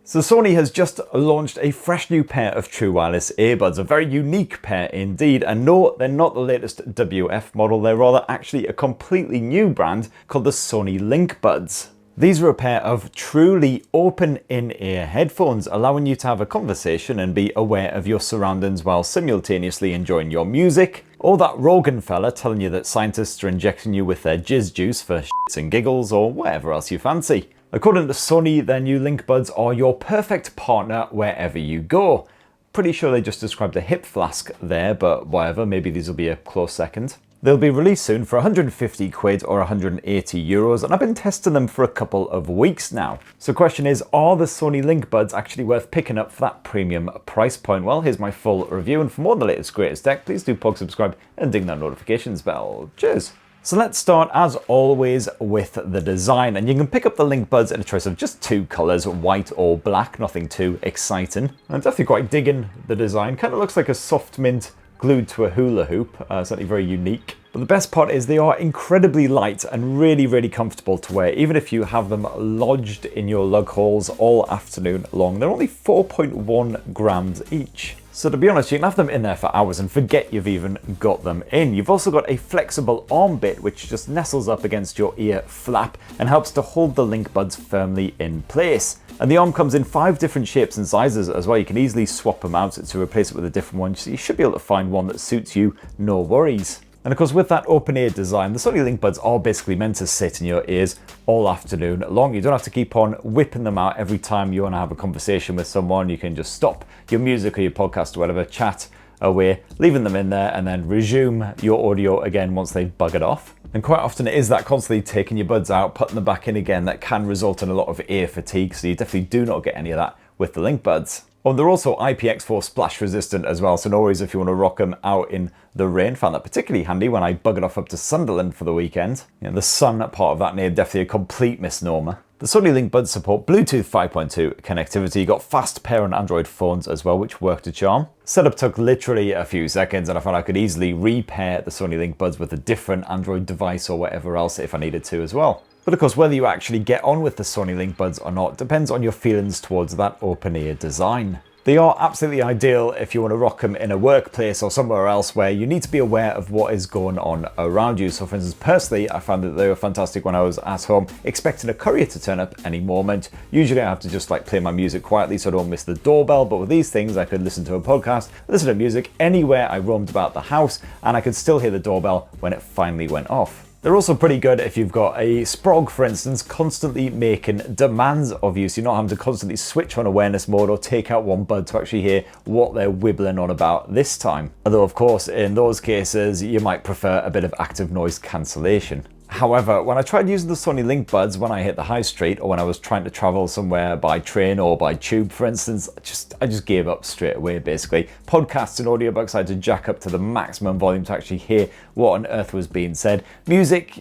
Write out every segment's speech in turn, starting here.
So Sony has just launched a fresh new pair of True Wireless Earbuds, a very unique pair indeed, and no, they're not the latest WF model, they're rather actually a completely new brand called the Sony LinkBuds. These are a pair of truly open in-ear headphones, allowing you to have a conversation and be aware of your surroundings while simultaneously enjoying your music, or that Rogan fella telling you that scientists are injecting you with their jizz juice for shits and giggles, or whatever else you fancy. According to Sony, their new LinkBuds are your perfect partner wherever you go. Pretty sure they just described a hip flask there, but whatever, maybe these will be a close second. They'll be released soon for 150 quid or 180 euros, and I've been testing them for a couple of weeks now. So the question is, are the Sony LinkBuds actually worth picking up for that premium price point? Well, here's my full review, and for more on the latest greatest tech, please do subscribe and ding that notifications bell. Cheers! So let's start, as always, with the design, and you can pick up the LinkBuds in a choice of just two colours, white or black, nothing too exciting. I'm definitely quite digging the design, kind of looks like a soft mint glued to a hula hoop, certainly very unique. But the best part is they are incredibly light and really comfortable to wear, even if you have them lodged in your lug holes all afternoon long. They're only 4.1 grams each. So to be honest, you can have them in there for hours and forget you've even got them in. You've also got a flexible arm bit which just nestles up against your ear flap and helps to hold the LinkBuds firmly in place. And the arm comes in 5 different shapes and sizes as well. You can easily swap them out to replace it with a different one, so you should be able to find one that suits you, no worries. And of course, with that open ear design, the Sony LinkBuds are basically meant to sit in your ears all afternoon long. You don't have to keep on whipping them out every time you want to have a conversation with someone. You can just stop your music or your podcast or whatever, chat away, leaving them in there, and then resume your audio again once they've buggered off. And quite often it is that constantly taking your buds out, putting them back in again, that can result in a lot of ear fatigue, so you definitely do not get any of that with the LinkBuds. Oh, they're also IPX4 splash resistant as well, so no worries if you want to rock them out in the rain. Found that particularly handy when I buggered off up to Sunderland for the weekend. You know, the sun part of that name, definitely a complete misnomer. The Sony LinkBuds support Bluetooth 5.2 connectivity. You got fast pair on Android phones as well, which worked a charm. Setup took literally a few seconds, and I found I could easily repair the Sony LinkBuds with a different Android device or whatever else if I needed to as well. But of course, whether you actually get on with the Sony LinkBuds or not depends on your feelings towards that open ear design. They are absolutely ideal if you want to rock them in a workplace or somewhere else where you need to be aware of what is going on around you. So for instance, personally, I found that they were fantastic when I was at home expecting a courier to turn up any moment. Usually I have to just play my music quietly so I don't miss the doorbell, but with these things I could listen to a podcast, listen to music anywhere I roamed about the house, and I could still hear the doorbell when it finally went off. They're also pretty good if you've got a sprog, for instance, constantly making demands of you, so you're not having to constantly switch on awareness mode or take out one bud to actually hear what they're wibbling on about this time. Although, of course, in those cases, you might prefer a bit of active noise cancellation. However, when I tried using the Sony LinkBuds when I hit the high street, or when I was trying to travel somewhere by train or by tube, for instance, I just gave up straight away, basically. Podcasts and audiobooks I had to jack up to the maximum volume to actually hear what on earth was being said. Music,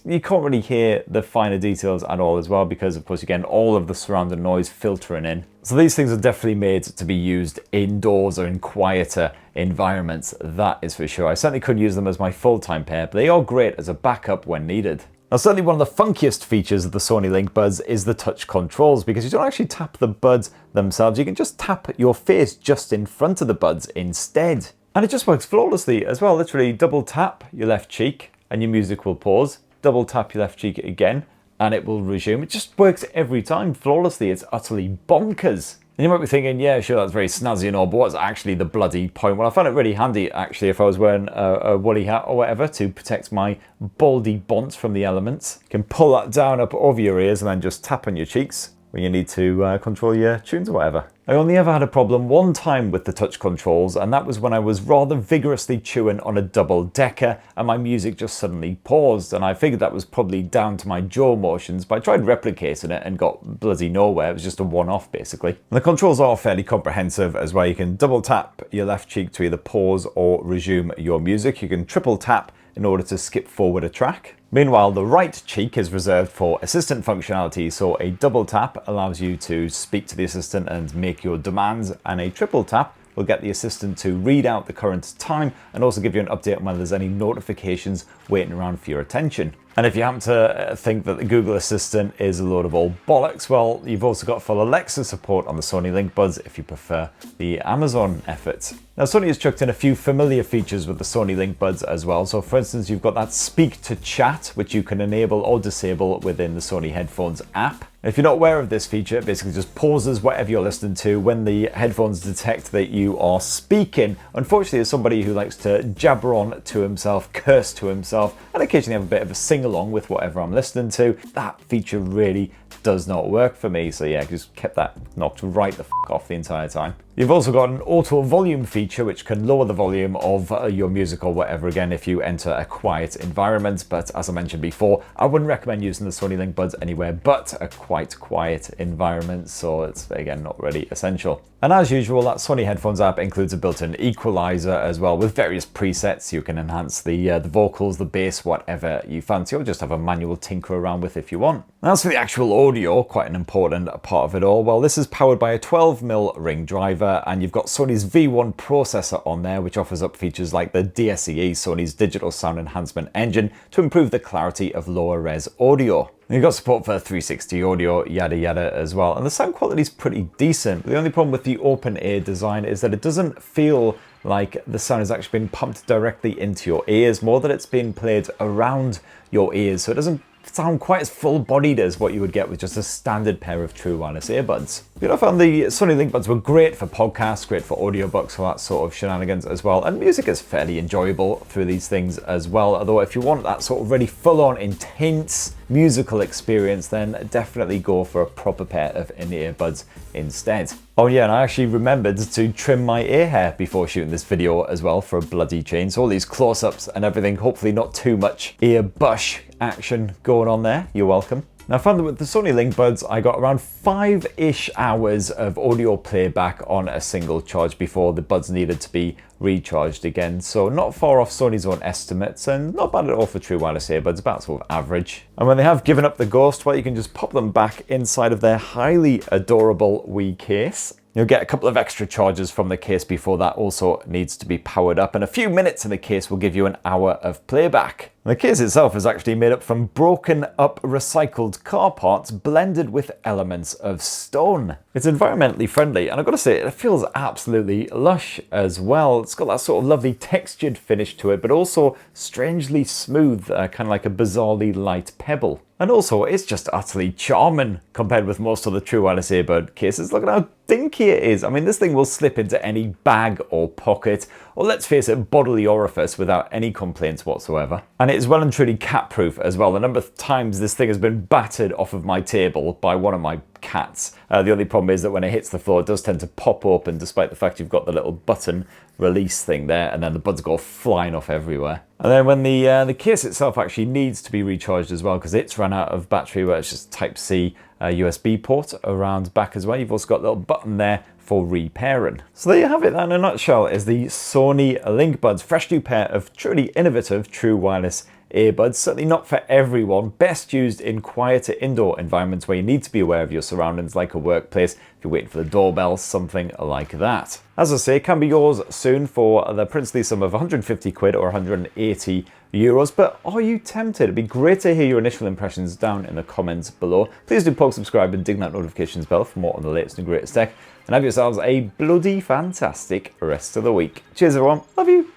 you can't really hear the finer details at all as well, because of course, again, all of the surrounding noise filtering in. So these things are definitely made to be used indoors or in quieter environments, that is for sure. I certainly couldn't use them as my full-time pair, but they are great as a backup when needed. Now, certainly one of the funkiest features of the Sony LinkBuds is the touch controls, because you don't actually tap the buds themselves. You can just tap your face just in front of the buds instead. And it just works flawlessly as well. Literally double tap your left cheek and your music will pause. Double tap your left cheek again and it will resume. It just works every time flawlessly. It's utterly bonkers. And you might be thinking, yeah, sure, that's very snazzy and all, but what's actually the bloody point? Well, I found it really handy, actually, if I was wearing a woolly hat or whatever to protect my baldy bonds from the elements. You can pull that down up over your ears and then just tap on your cheeks when you need to control your tunes or whatever. I only ever had a problem one time with the touch controls, and that was when I was rather vigorously chewing on a double-decker and my music just suddenly paused, and I figured that was probably down to my jaw motions, but I tried replicating it and got bloody nowhere. It was just a one-off, basically. And the controls are fairly comprehensive as well. You can double tap your left cheek to either pause or resume your music. You can triple tap in order to skip forward a track. Meanwhile, the right cheek is reserved for assistant functionality, so a double tap allows you to speak to the assistant and make your demands, and a triple tap will get the assistant to read out the current time and also give you an update on whether there's any notifications waiting around for your attention. And if you happen to think that the Google Assistant is a load of old bollocks, well, you've also got full Alexa support on the Sony LinkBuds if you prefer the Amazon effort. Now, Sony has chucked in a few familiar features with the Sony LinkBuds as well. So for instance, you've got that speak to chat, which you can enable or disable within the Sony headphones app. If you're not aware of this feature, it basically just pauses whatever you're listening to when the headphones detect that you are speaking. Unfortunately, as somebody who likes to jabber on to himself, curse to himself, and occasionally have a bit of a sing-along with whatever I'm listening to, that feature really does not work for me. So yeah, just kept that knocked right the f off the entire time. You've also got an auto volume feature which can lower the volume of your music or whatever, again, if you enter a quiet environment. But as I mentioned before, I wouldn't recommend using the Sony LinkBuds anywhere but a quite quiet environment. So it's, again, not really essential. And as usual, that Sony headphones app includes a built-in equalizer as well with various presets. You can enhance the vocals, the bass, whatever you fancy, or just have a manual tinker around with if you want. And as for the actual audio, quite an important part of it all, well, this is powered by a 12mm ring driver, and you've got Sony's V1 processor on there, which offers up features like the DSEE, Sony's digital sound enhancement engine, to improve the clarity of lower res audio. You've got support for 360 audio, yada yada as well, and the sound quality is pretty decent. The only problem with the open ear design is that it doesn't feel like the sound is actually being pumped directly into your ears, more that it's being played around your ears, so it doesn't sound quite as full-bodied as what you would get with just a standard pair of True Wireless Earbuds. I found the Sony LinkBuds were great for podcasts, great for audiobooks, all that sort of shenanigans as well, and music is fairly enjoyable through these things as well, although if you want that sort of really full-on intense musical experience, then definitely go for a proper pair of in-ear buds instead. Oh yeah, and I actually remembered to trim my ear hair before shooting this video as well for a bloody change. So all these close-ups and everything, hopefully not too much ear bush action going on there. You're welcome. Now, I found that with the Sony LinkBuds, I got around 5-ish hours of audio playback on a single charge before the buds needed to be recharged again. So not far off Sony's own estimates, and not bad at all for True Wireless Earbuds, about sort of average. And when they have given up the ghost, well, you can just pop them back inside of their highly adorable wee case. You'll get a couple of extra charges from the case before that also needs to be powered up, and a few minutes in the case will give you an hour of playback. The case itself is actually made up from broken up recycled car parts blended with elements of stone. It's environmentally friendly, and I've got to say, it feels absolutely lush as well. It's got that sort of lovely textured finish to it, but also strangely smooth, kind of like a bizarrely light pebble. And also, it's just utterly charming compared with most of the True Wireless Earbud cases. Look at how dinky it is. I mean, this thing will slip into any bag or pocket, or let's face it, bodily orifice without any complaints whatsoever. And it is well and truly cat-proof as well. The number of times this thing has been battered off of my table by one of my cats. The only problem is that when it hits the floor, it does tend to pop open, despite the fact you've got the little button release thing there, and then the buds go flying off everywhere. And then when the case itself actually needs to be recharged as well, because it's run out of battery, where it's just Type-C USB port around back as well. You've also got a little button there for repairing. So there you have it. That in a nutshell is the Sony LinkBuds, fresh new pair of truly innovative True Wireless earbuds. Certainly not for everyone. Best used in quieter indoor environments where you need to be aware of your surroundings, like a workplace, if you're waiting for the doorbell, something like that. As I say, it can be yours soon for the princely sum of 150 quid or 180 euros, but are you tempted? It'd be great to hear your initial impressions down in the comments below. Please do poke subscribe and ding that notifications bell for more on the latest and greatest tech, and have yourselves a bloody fantastic rest of the week. Cheers everyone, love you.